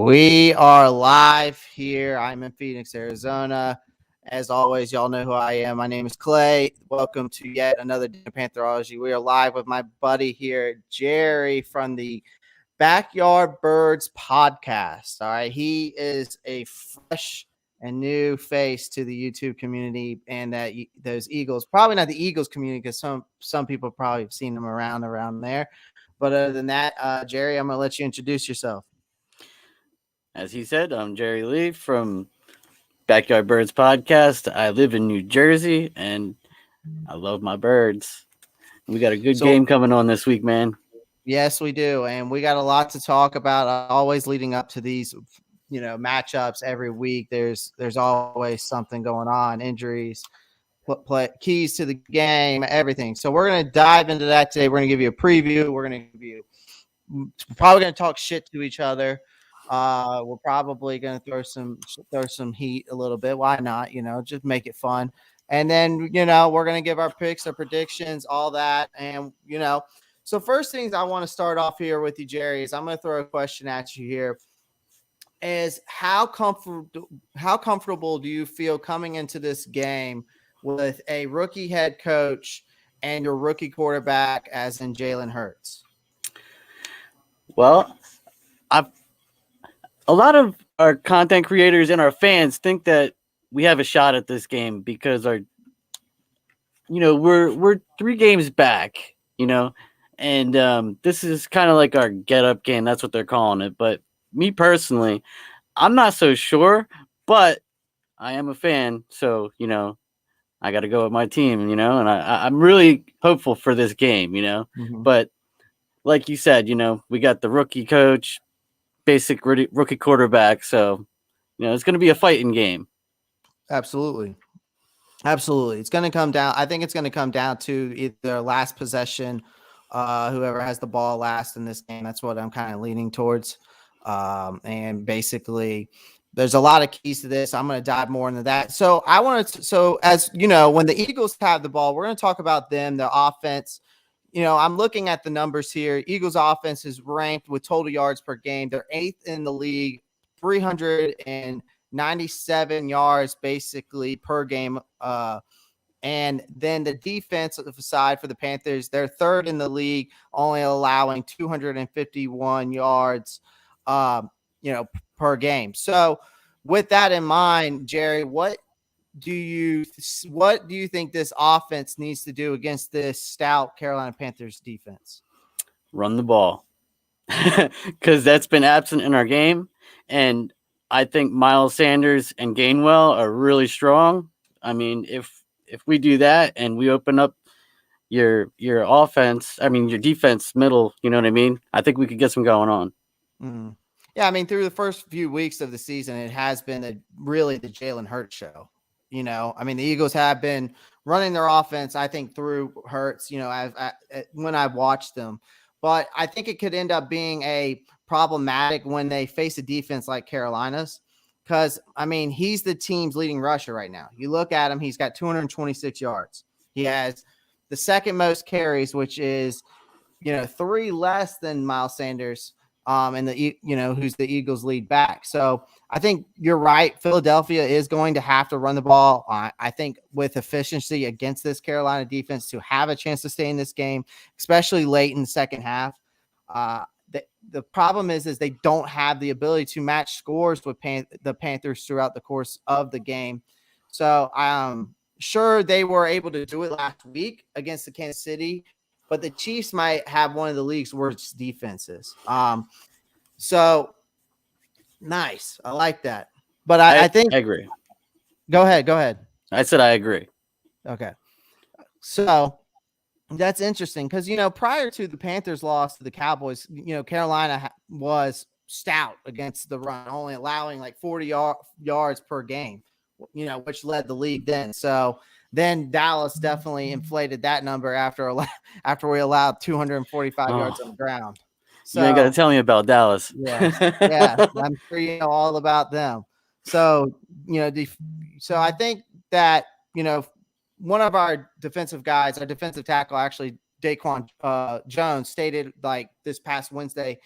We are live here. I'm in Phoenix, Arizona. As always, y'all know who I am. My name is Clay. Welcome to yet another day of Pantherology. We are live with my buddy here, Jerry, from the Backyard Birds podcast. All right. He is a fresh and new face to the YouTube community and those Eagles. Probably not the Eagles community because some people probably have seen them around there. But other than that, Jerry, I'm going to let you introduce yourself. As he said, I'm Jerry Lee from Backyard Birds podcast. I live in New Jersey and I love my birds. We got a good game coming on this week, man. Yes, we do. And we got a lot to talk about always leading up to these, matchups every week. There's always something going on, injuries, keys to the game, everything. So we're going to dive into that today. We're going to give you a preview. We're probably going to talk shit to each other. We're probably going to throw some heat a little bit. Why not? Just make it fun. And then, we're going to give our picks, our predictions, all that. And, so first things I want to start off here with you, Jerry, is I'm going to throw a question at you here. Is how comfortable do you feel coming into this game with a rookie head coach and your rookie quarterback, as in Jalen Hurts? Well, a lot of our content creators and our fans think that we have a shot at this game because we're 3 games back, and this is kind of like our get up game. That's what they're calling it. But me personally, I'm not so sure, but I am a fan. So, I got to go with my team, and I'm really hopeful for this game, Mm-hmm. But like you said, we got the rookie coach, basic rookie quarterback. So, it's going to be a fighting game. Absolutely. It's going to come down. I think it's going to come down to either last possession, whoever has the ball last in this game. That's what I'm kind of leaning towards. And basically, there's a lot of keys to this. I'm going to dive more into that. So as you know, when the Eagles have the ball, we're going to talk about them, their offense. I'm looking at the numbers here. Eagles offense is ranked with total yards per game. They're 8th in the league, 397 yards basically per game. And then the defensive side for the Panthers, they're 3rd in the league, only allowing 251 yards, per game. So with that in mind, Jerry, what do you think this offense needs to do against this stout Carolina Panthers defense? Run the ball, because that's been absent in our game. And I think Miles Sanders and Gainwell are really strong. I mean, if we do that and we open up your offense, your defense middle, you know what I mean? I think we could get some going on. Mm. Yeah, through the first few weeks of the season, it has been really the Jalen Hurts show. The Eagles have been running their offense, I think, through Hurts, when I've watched them. But I think it could end up being a problematic when they face a defense like Carolina's. Because, he's the team's leading rusher right now. You look at him, he's got 226 yards. He has the second most carries, which is, 3 less than Miles Sanders. And who's the Eagles' lead back. So I think you're right. Philadelphia is going to have to run the ball. I think with efficiency against this Carolina defense to have a chance to stay in this game, especially late in the second half. The problem is they don't have the ability to match scores with the Panthers throughout the course of the game. So I'm sure they were able to do it last week against the Kansas City, but the Chiefs might have one of the league's worst defenses. So nice. I like that. But I think I agree. Go ahead. I said I agree. Okay. So that's interesting because, prior to the Panthers loss to the Cowboys, Carolina was stout against the run, only allowing like 40 yards per game, which led the league then. So then Dallas definitely inflated that number after we allowed 245 yards on the ground. So you ain't got to tell me about Dallas. Yeah, I'm sure you know all about them. So, so I think that, one of our defensive guys, our defensive tackle, actually Daquan Jones, stated like this past Wednesday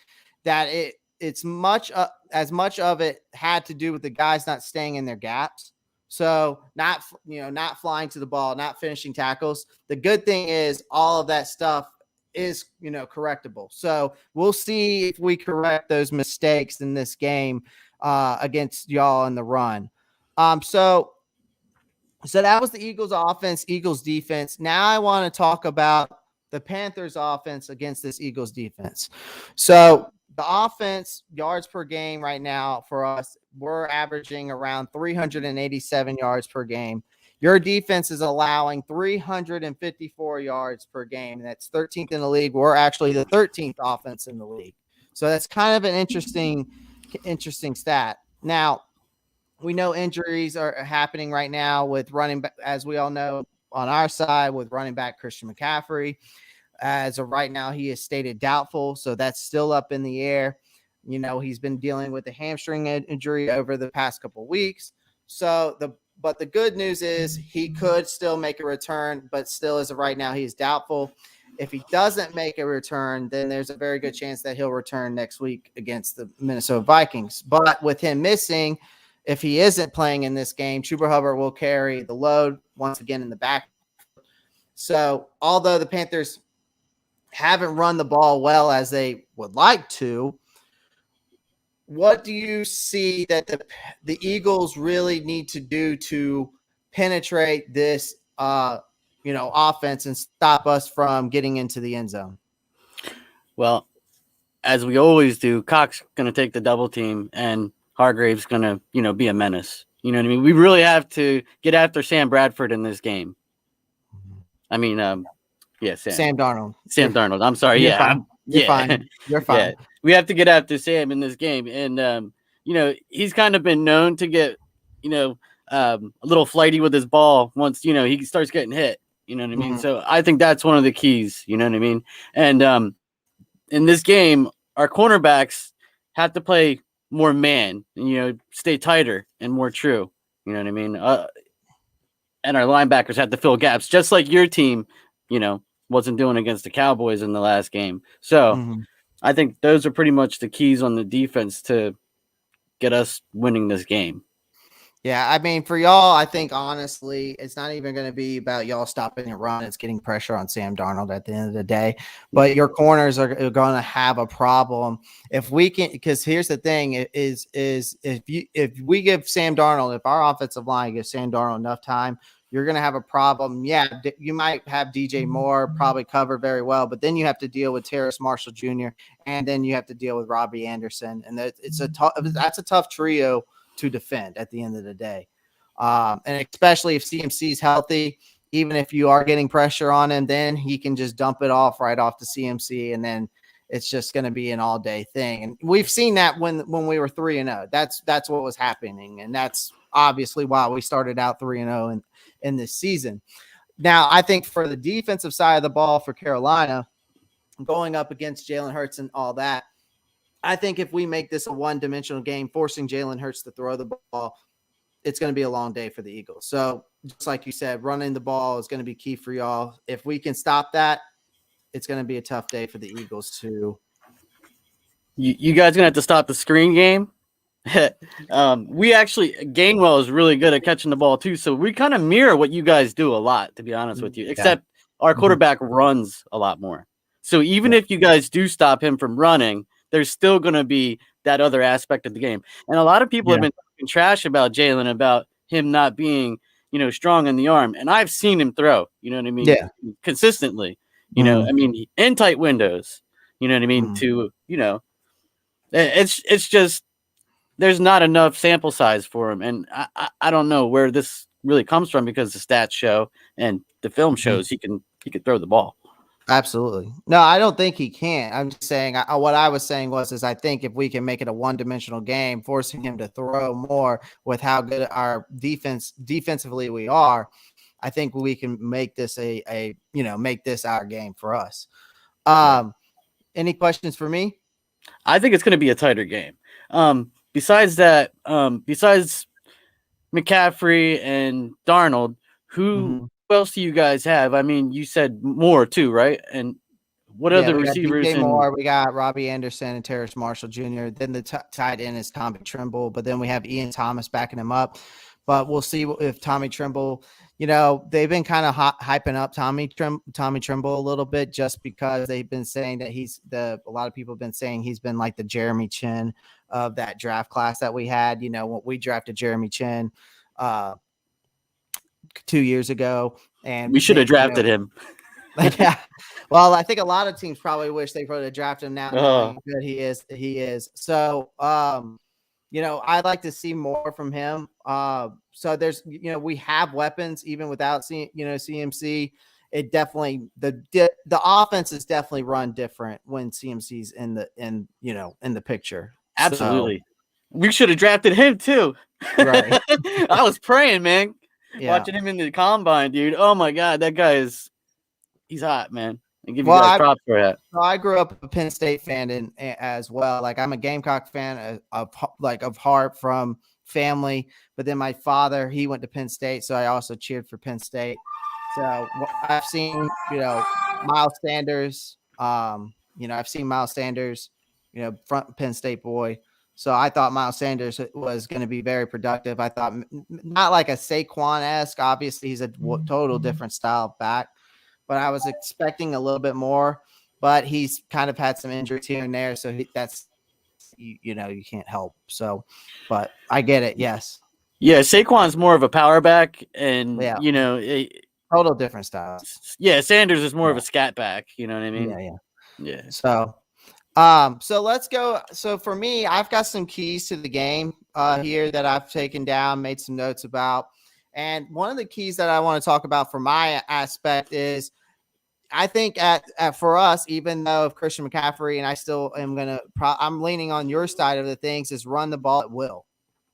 that it it's much as much of it had to do with the guys not staying in their gaps. So not flying to the ball, not finishing tackles. The good thing is all of that stuff is correctable. So we'll see if we correct those mistakes in this game against y'all in the run. So that was the Eagles offense, Eagles defense. Now I want to talk about the Panthers offense against this Eagles defense. So the offense yards per game right now for us, we're averaging around 387 yards per game. Your defense is allowing 354 yards per game. That's 13th in the league. We're actually the 13th offense in the league. So that's kind of an interesting stat. Now, we know injuries are happening right now with running back, as we all know on our side, with running back Christian McCaffery. As of right now, he is stated doubtful, so that's still up in the air. He's been dealing with a hamstring injury over the past couple of weeks. But the good news is he could still make a return, but still as of right now, he is doubtful. If he doesn't make a return, then there's a very good chance that he'll return next week against the Minnesota Vikings. But with him missing, if he isn't playing in this game, Chuba Hubbard will carry the load once again in the back. So although the Panthers haven't run the ball well as they would like to, what do you see that the Eagles really need to do to penetrate this offense and stop us from getting into the end zone? Well, as we always do, Cox's going to take the double team and Hargrave's going to, be a menace. You know what I mean? We really have to get after Sam Bradford in this game. I mean, Sam Darnold. Sam Darnold. I'm sorry. You're fine. You're fine. Yeah. We have to get after Sam in this game. And, he's kind of been known to get, a little flighty with his ball once, he starts getting hit. You know what I mean? Mm-hmm. So I think that's one of the keys. You know what I mean? And in this game, our cornerbacks have to play more man and, stay tighter and more true. You know what I mean? And our linebackers have to fill gaps, just like your team, wasn't doing against the Cowboys in the last game. So I think those are pretty much the keys on the defense to get us winning this game. Yeah, I mean, for y'all, I think honestly, it's not even going to be about y'all stopping the run. It's getting pressure on Sam Darnold at the end of the day. But your corners are going to have a problem if we can. Because here's the thing: is if we give Sam Darnold, if our offensive line gives Sam Darnold enough time, you're going to have a problem. Yeah, you might have DJ Moore probably covered very well, but then you have to deal with Terrace Marshall Jr. and then you have to deal with Robbie Anderson, and that's a tough trio to defend at the end of the day. And especially if CMC's healthy, even if you are getting pressure on him, then he can just dump it off right off to CMC. And then it's just going to be an all day thing. And we've seen that when we were 3-0, that's what was happening. And that's obviously why we started out 3-0 in this season. Now, I think for the defensive side of the ball for Carolina, going up against Jalen Hurts and all that, I think if we make this a one-dimensional game, forcing Jalen Hurts to throw the ball, it's going to be a long day for the Eagles. So just like you said, running the ball is going to be key for y'all. If we can stop that, it's going to be a tough day for the Eagles too. You guys are going to have to stop the screen game. We actually, Gainwell is really good at catching the ball too. So we kind of mirror what you guys do a lot, to be honest with you, except our quarterback runs a lot more. So even if you guys do stop him from running, there's still going to be that other aspect of the game. And a lot of people have been talking trash about Jalen, about him not being, strong in the arm. And I've seen him throw, you know what I mean? Yeah. Consistently, I mean, in tight windows, you know what I mean? To, it's just, there's not enough sample size for him. And I don't know where this really comes from, because the stats show and the film shows he can throw the ball. Absolutely. No, I don't think he can. I'm just saying what I was saying is I think if we can make it a one-dimensional game, forcing him to throw more with how good our defensively we are, I think we can make this make this our game for us. Any questions for me? I think it's going to be a tighter game. Besides that, besides McCaffrey and Darnold, who else do you guys have? I mean, you said Moore too, right? And What Yeah, other we got receivers DJ in? Moore, we got Robbie Anderson and Terrace Marshall Jr. Then the tight end is Tommy Trimble, but then we have Ian Thomas backing him up. But we'll see if Tommy Trimble, they've been kind of hyping up Tommy Trimble a little bit just because they've been saying that a lot of people have been saying he's been like the Jeremy Chin of that draft class that we had. When we drafted Jeremy Chin 2 years ago, and We should have drafted him. Yeah. Well, I think a lot of teams probably wish they would have drafted him now knowing how good he is. So, I'd like to see more from him. So there's, we have weapons even without CMC. It definitely the offense is definitely run different when CMC's in the picture. Absolutely. So, we should have drafted him too. Right. I was praying, man. Yeah. Watching him in the combine, dude. Oh my God, that guy he's hot, man. I give you guys props for that. So I grew up a Penn State fan as well. Like I'm a Gamecock fan of heart from family, but then my father, he went to Penn State, so I also cheered for Penn State. So I've seen, Miles Sanders. I've seen Miles Sanders, front Penn State boy. So I thought Miles Sanders was going to be very productive. I thought not like a Saquon-esque. Obviously, he's a total different style back. But I was expecting a little bit more, but he's kind of had some injuries here and there. So that's, you can't help. So, but I get it. Yes. Yeah. Saquon's more of a power back and, total different styles. Yeah. Sanders is more of a scat back. You know what I mean? Yeah. So let's go. So for me, I've got some keys to the game here that I've taken down, made some notes about. And one of the keys that I want to talk about for my aspect is I think for us, even though if Christian McCaffrey, and I still am I'm leaning on your side of the things, is run the ball at will.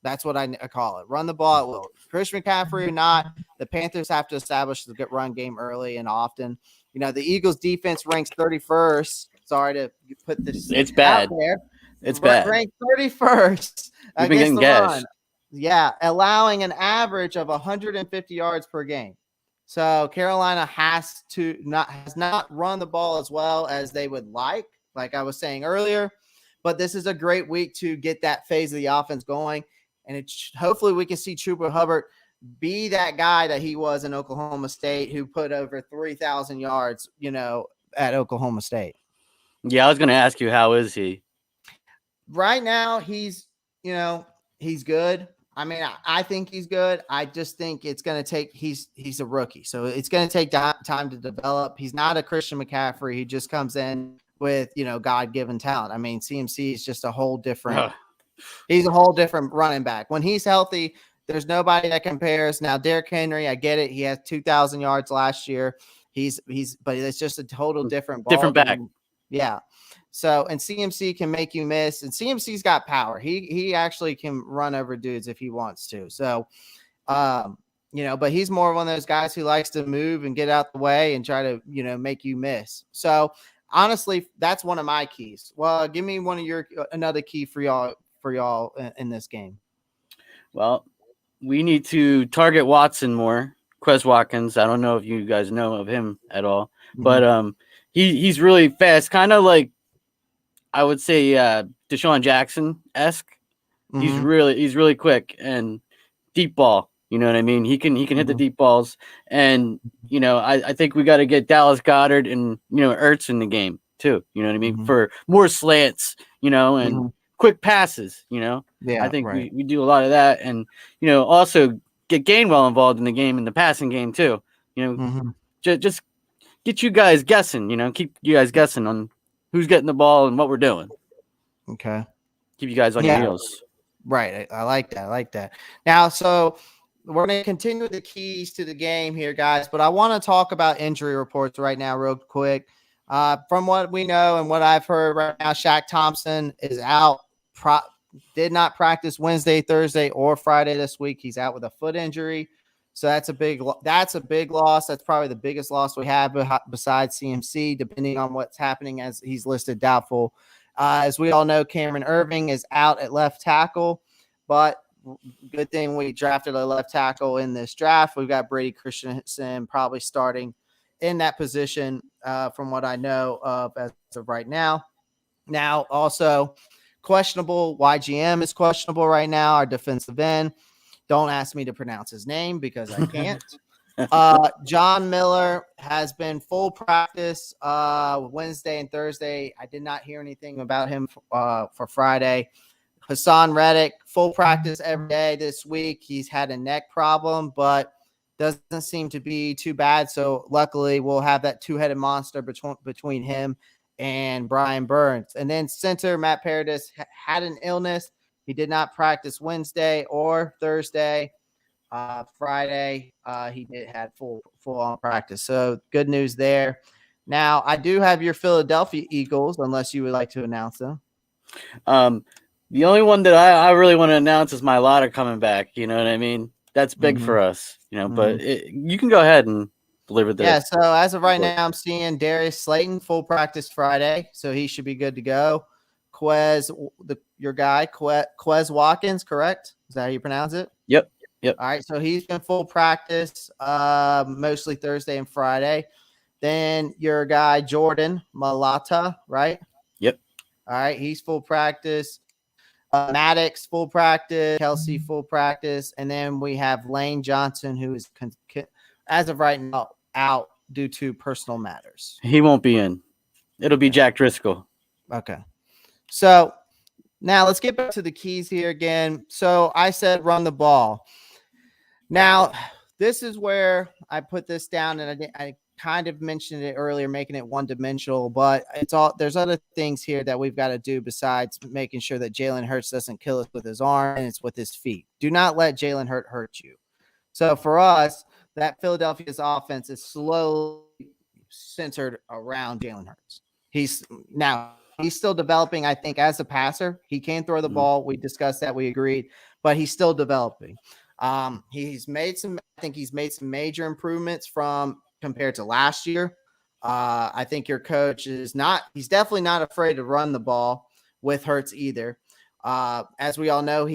That's what I call it. Run the ball at will. Christian McCaffrey or not, the Panthers have to establish the run game early and often. The Eagles defense ranks 31st. Sorry to put this. It's bad. Out there. It's bad. Ranked 31st against the run. Yeah, allowing an average of 150 yards per game. So Carolina has not run the ball as well as they would like I was saying earlier. But this is a great week to get that phase of the offense going, and hopefully we can see Chuba Hubbard be that guy that he was in Oklahoma State, who put over 3,000 yards, at Oklahoma State. Yeah, I was going to ask you, how is he? Right now, he's good. I mean, I think he's good. I just think it's going to take – he's a rookie, so it's going to take time to develop. He's not a Christian McCaffrey. He just comes in with, God-given talent. I mean, CMC is just a whole different he's a whole different running back. When he's healthy, there's nobody that compares. Now, Derrick Henry, I get it. He has 2,000 yards last year. But it's just a total different ball. Different back. Yeah. So, and CMC can make you miss, and CMC's got power. He actually can run over dudes if he wants to. So, but he's more one of those guys who likes to move and get out the way and try to, make you miss. So honestly, that's one of my keys. Well, give me another key for y'all in this game. Well, we need to target Watson more. Quez Watkins. I don't know if you guys know of him at all, but he's really fast, kind of like, I would say Deshaun Jackson-esque. He's really quick and deep ball. You know what I mean? He can hit the deep balls. And, I think we got to get Dallas Goedert and, Ertz in the game too. You know what I mean? For more slants, and quick passes, Yeah, I think we do a lot of that. And, also get Gainwell involved in the game, in the passing game too. Just get you guys guessing, keep you guys guessing on who's getting the ball and what we're doing. Okay. Keep you guys on your heels. Right. I like that. Now, so we're going to continue with the keys to the game here, guys, but I want to talk about injury reports right now real quick. From what we know and what I've heard right now, Shaq Thompson is out. Did not practice Wednesday, Thursday, or Friday this week. He's out with a foot injury. So that's a big loss. That's probably the biggest loss we have besides CMC, depending on what's happening, as he's listed doubtful. As we all know, Cameron Irving is out at left tackle, but good thing we drafted a left tackle in this draft. We've got Brady Christensen probably starting in that position from what I know of as of right now. Now, also questionable. YGM is questionable right now. Our defensive end. Don't ask me to pronounce his name because I can't. John Miller has been full practice Wednesday and Thursday. I did not hear anything about him for Friday. Hassan Reddick, full practice every day this week. He's had a neck problem, but doesn't seem to be too bad. So luckily, we'll have that two-headed monster between him and Brian Burns. And then center Matt Paradis had an illness. He did not practice Wednesday or Thursday. Friday, he had full on practice. So good news there. Now, I do have your Philadelphia Eagles, unless you would like to announce them. The only one that I really want to announce is my Lotta coming back. You know what I mean? That's big for us, you know, but you can go ahead and deliver this. Yeah, so as of right now, I'm seeing Darius Slayton, full practice Friday, so he should be good to go. Your guy, Quez Watkins, correct? Is that how you pronounce it? Yep. All right, so he's been full practice mostly Thursday and Friday. Then your guy, Jordan Malata, right? Yep. All right, he's full practice. Maddox, full practice. Kelsey, full practice. And then we have Lane Johnson, who is, as of right now, out due to personal matters. He won't be in. It'll be Jack Driscoll. Okay. So now let's get back to the keys here again. So I said run the ball. Now, this is where I put this down, and I kind of mentioned it earlier, making it one-dimensional, but there's other things here that we've got to do besides making sure that Jalen Hurts doesn't kill us with his arm, and it's with his feet. Do not let Jalen hurt you. So for us, that Philadelphia's offense is slowly centered around Jalen Hurts. He's still developing, I think, as a passer. He can throw the ball. We discussed that. We agreed, but he's still developing. He's made some major improvements compared to last year. I think your coach he's definitely not afraid to run the ball with Hurts either. As we all know,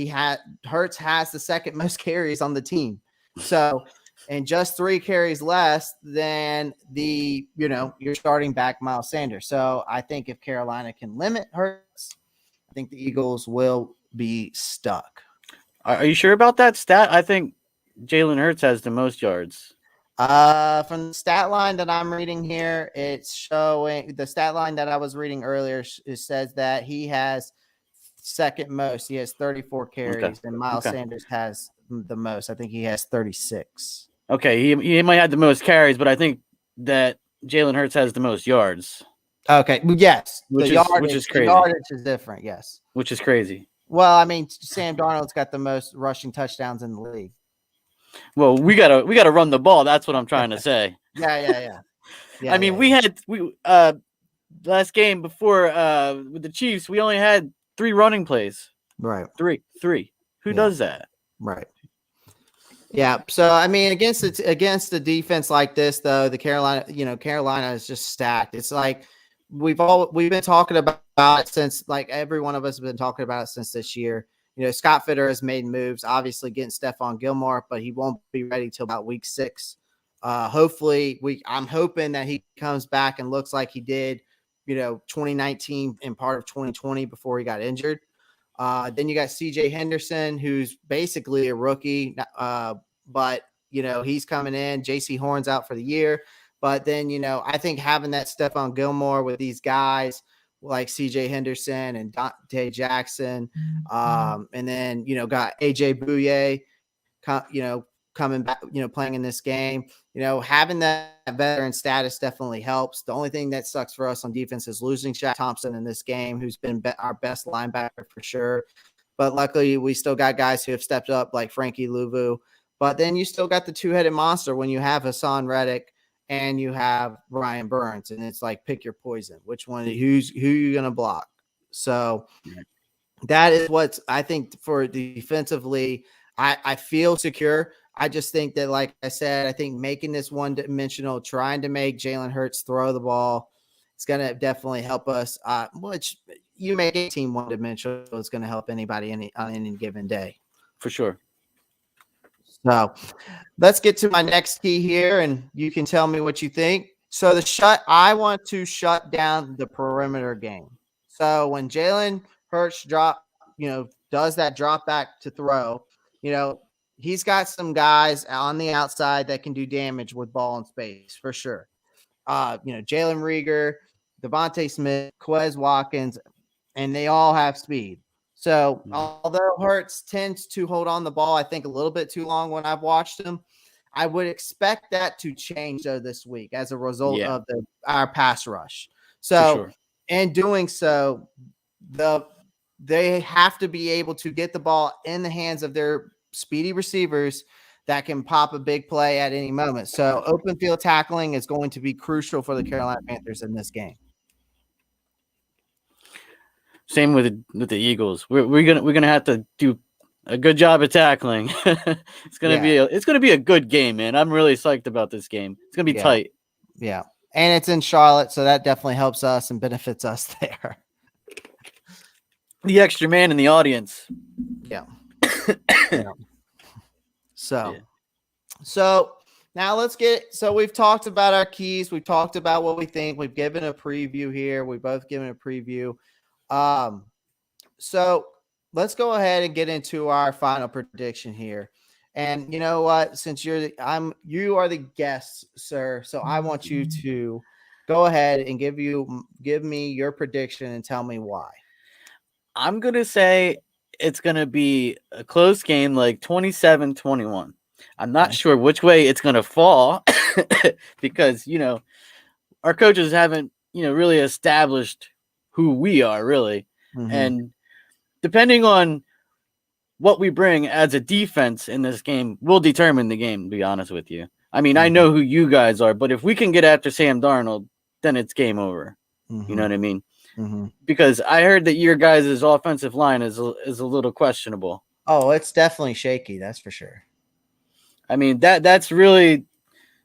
Hurts has the second most carries on the team. So, and just 3 carries less than your starting back Miles Sanders. So I think if Carolina can limit Hurts, I think the Eagles will be stuck. Are you sure about that stat? I think Jalen Hurts has the most yards. From the stat line that I'm reading here, it's showing the stat line that I was reading earlier. It says that he has second most. He has 34 carries, and Miles Sanders has the most. I think he has 36. Okay, he might have the most carries, but I think that Jalen Hurts has the most yards. Okay, yes, which is crazy. The yardage is different, yes. Which is crazy. Well, I mean, Sam Darnold's got the most rushing touchdowns in the league. Well, we gotta run the ball. That's what I'm trying to say. Yeah. I mean, we last game before with the Chiefs, we only had 3 running plays. Right. Three. Who does that? Right. Yeah. So I mean, against the defense like this, though, the Carolina is just stacked. It's like we've been talking about it since, like, every one of us has been talking about it since this year. Scott Fitter has made moves, obviously getting Stephon Gilmore, but he won't be ready till about week 6. Hopefully, I'm hoping that he comes back and looks like he did, 2019 and part of 2020 before he got injured. Then you got CJ Henderson, who's basically a rookie, but he's coming in. JC Horn's out for the year, but then I think having that Stephon Gilmore with these guys like CJ Henderson and Dante Jackson, and then got AJ Bouye, coming back, playing in this game. Having that veteran status definitely helps. The only thing that sucks for us on defense is losing Shaq Thompson in this game, who's been our best linebacker for sure. But luckily, we still got guys who have stepped up, like Frankie Louvu. But then you still got the two-headed monster when you have Hassan Reddick and you have Ryan Burns, and it's like, pick your poison. Which one? Who you gonna block? So that is what I think for defensively. I feel secure. I just think that, like I said, I think making this one-dimensional, trying to make Jalen Hurts throw the ball, it's going to definitely help us. Which you make a team one-dimensional, it's going to help anybody on any given day. For sure. So let's get to my next key here, and you can tell me what you think. So I want to shut down the perimeter game. So when Jalen Hurts does that drop back to throw, he's got some guys on the outside that can do damage with ball in space for sure. Jalen Rieger, Devontae Smith, Quez Watkins, and they all have speed. So although Hurts tends to hold on the ball, I think a little bit too long when I've watched him, I would expect that to change though this week as a result of our pass rush. So in doing so, they have to be able to get the ball in the hands of their speedy receivers that can pop a big play at any moment. So open field tackling is going to be crucial for the Carolina Panthers in this game. Same with the Eagles. We're gonna have to do a good job of tackling. It's gonna be a good game, man. I'm really psyched about this game. It's gonna be tight. Yeah, and it's in Charlotte, so that definitely helps us and benefits us there. The extra man in the audience. Yeah. So now we've talked about our keys. We've talked about what we think. We've given a preview here. We've both given a preview. So let's go ahead and get into our final prediction here. And you know what? Since you are the guest, sir. So I want you to go ahead and give me your prediction and tell me why. I'm going to say it's going to be a close game, like 27-21. I'm not sure which way it's going to fall because, our coaches haven't, really established who we are really. Mm-hmm. And depending on what we bring as a defense in this game will determine the game, to be honest with you. I mean, I know who you guys are, but if we can get after Sam Darnold, then it's game over. Mm-hmm. You know what I mean? Mm-hmm. Because I heard that your guys' offensive line is a little questionable. Oh, it's definitely shaky. That's for sure. I mean, that's really,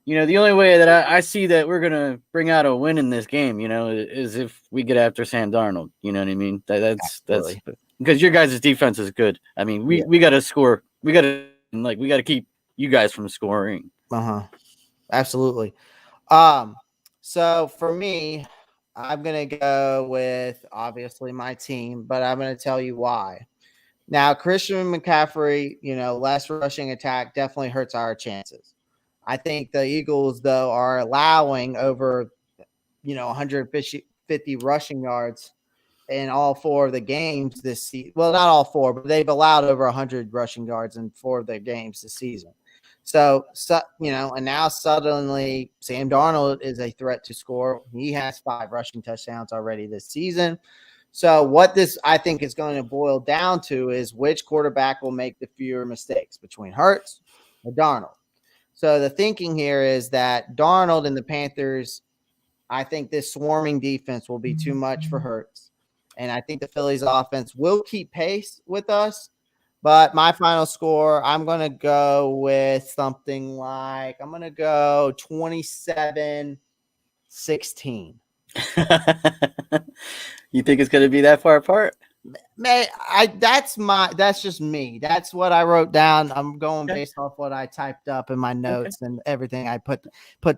the only way that I see that we're going to bring out a win in this game, is if we get after Sam Darnold. You know what I mean? That's because your guys' defense is good. I mean, we got to score. We got to keep you guys from scoring. Absolutely. So for me, I'm going to go with obviously my team, but I'm going to tell you why. Now, Christian McCaffrey, less rushing attack definitely hurts our chances. I think the Eagles, though, are allowing over, 150 rushing yards in all 4 of the games this season. Well, not all 4, but they've allowed over 100 rushing yards in 4 of their games this season. So, and now suddenly Sam Darnold is a threat to score. He has 5 rushing touchdowns already this season. So what this, I think, is going to boil down to is which quarterback will make the fewer mistakes between Hurts or Darnold. So the thinking here is that Darnold and the Panthers, I think this swarming defense will be too much for Hurts. And I think the Phillies offense will keep pace with us. But my final score, I'm going to go with something like, 27-16. You think it's going to be that far apart? That's just me. That's what I wrote down. I'm going based off what I typed up in my notes and everything I put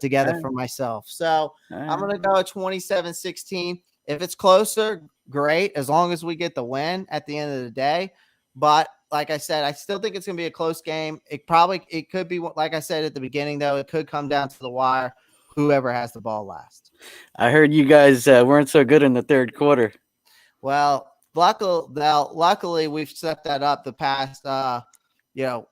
together for myself. So I'm going to go 27-16. If it's closer, great. As long as we get the win at the end of the day. But like I said, I still think it's going to be a close game. It could be, like I said at the beginning, though, it could come down to the wire, whoever has the ball last. I heard you guys weren't so good in the third quarter. Well, luckily we've stepped that up the past, the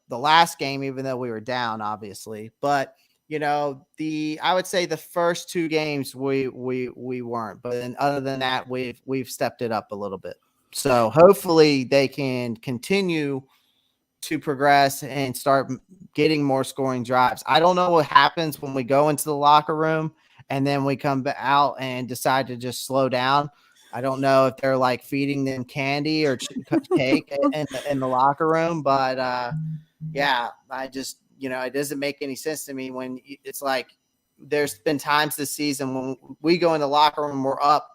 last game, even though we were down, obviously. But, I would say the first 2 games we weren't. But then other than that, we've stepped it up a little bit. So hopefully they can continue to progress and start getting more scoring drives. I don't know what happens when we go into the locker room and then we come out and decide to just slow down. I don't know if they're like feeding them candy or cake in the locker room, but I just, it doesn't make any sense to me when it's like there's been times this season when we go in the locker room, we're up,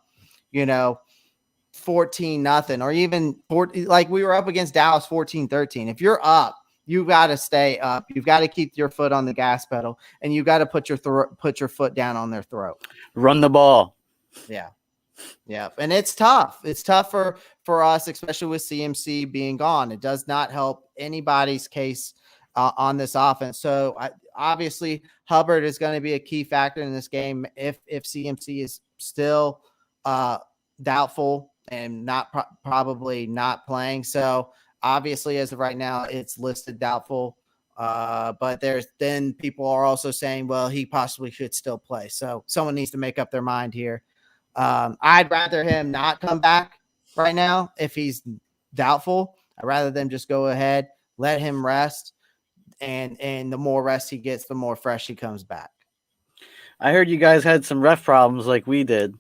14-0 or even 40, like we were up against Dallas 14-13. If you're up you got to stay up. You've got to keep your foot on the gas pedal, and you got to put your foot down on their throat. Run the ball. Yeah. Yeah. And it's tough. It's tough for us, especially with CMC being gone. It does not help anybody's case on this offense. So obviously Hubbard is going to be a key factor in this game. If CMC is still doubtful and not probably not playing. So obviously as of right now, it's listed doubtful. But then people are also saying, well, he possibly should still play. So someone needs to make up their mind here. I'd rather him not come back right now if he's doubtful. I'd rather them just go ahead, let him rest, and the more rest he gets, the more fresh he comes back. I heard you guys had some ref problems like we did.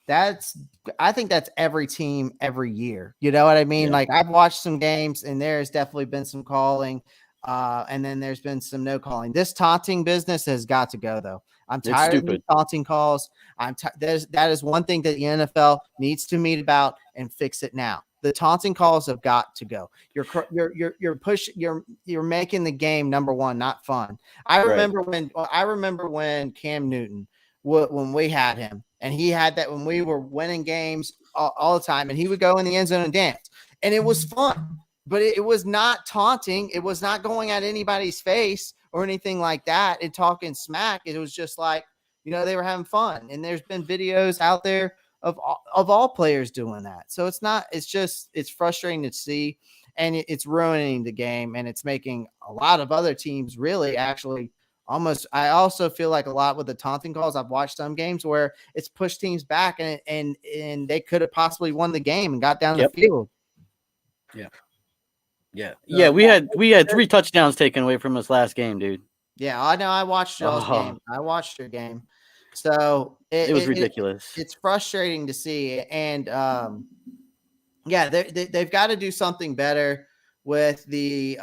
I think that's every team every year. You know what I mean? Yeah. Like I've watched some games and there's definitely been some calling. And then there's been some no calling. This taunting business has got to go though. I'm tired of these taunting calls. That is one thing that the NFL needs to meet about and fix it now. The taunting calls have got to go. You're making the game number one, not fun. I remember when Cam Newton, when we had him, and he had that when we were winning games all the time, and he would go in the end zone and dance, and it was fun. But it was not taunting. It was not going at anybody's face or anything like that and talking smack. It was just like, they were having fun. And there's been videos out there of all players doing that. So it's frustrating to see, and it's ruining the game, and it's making a lot of other teams really actually almost. I also feel like a lot with the taunting calls. I've watched some games where it's pushed teams back and they could have possibly won the game and got down the field. Yeah. Yeah. We had 3 touchdowns taken away from us last game, dude. Yeah, I know. I watched y'all's game. I watched your game. So it was ridiculous. It's frustrating to see. And they've got to do something better with the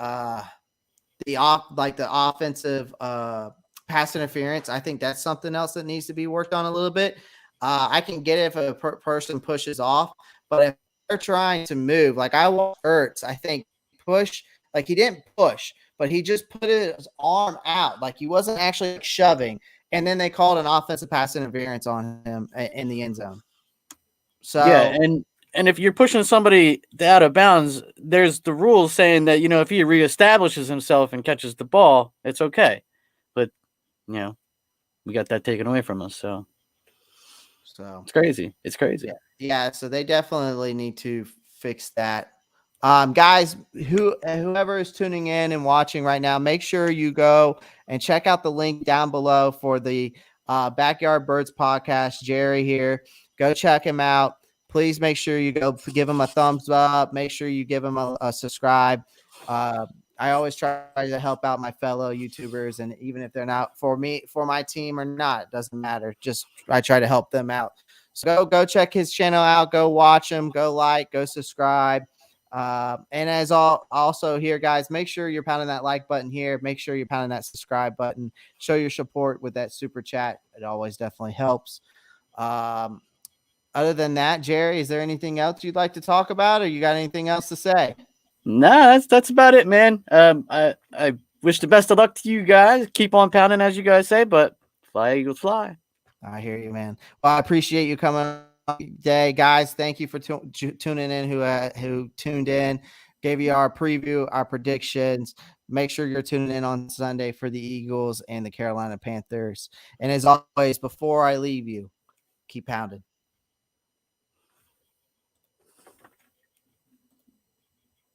offensive pass interference. I think that's something else that needs to be worked on a little bit. I can get it if a person pushes off, but if they're trying to move, like I watched Ertz, I think push, like he didn't push, but he just put his arm out, like he wasn't actually shoving, and then they called an offensive pass interference on him in the end zone. So yeah, and if you're pushing somebody out of bounds, there's the rules saying that if he reestablishes himself and catches the ball, it's okay. But we got that taken away from us, so it's crazy. It's crazy. Yeah. So they definitely need to fix that. Guys, whoever is tuning in and watching right now, make sure you go and check out the link down below for the Backyard Birds podcast. Jerry here. Go check him out. Please make sure you go give him a thumbs up. Make sure you give him a subscribe. I always try to help out my fellow YouTubers, and even if they're not for my team or not, it doesn't matter. Just I try to help them out. So go check his channel out. Go watch him. Go like. Go subscribe. And as also here, guys, make sure you're pounding that like button here. Make sure you're pounding that subscribe button. Show your support with that super chat. It always definitely helps. Other than that, Jerry, is there anything else you'd like to talk about, or you got anything else to say? Nah, that's about it, man. I wish the best of luck to you guys. Keep on pounding, as you guys say, but fly, Eagles, fly. I hear you, man. Well, I appreciate you coming today, guys. Thank you for tuning in. Who tuned in, gave you our preview, our predictions. Make sure you're tuning in on Sunday for the Eagles and the Carolina Panthers. And as always, before I leave you, keep pounding.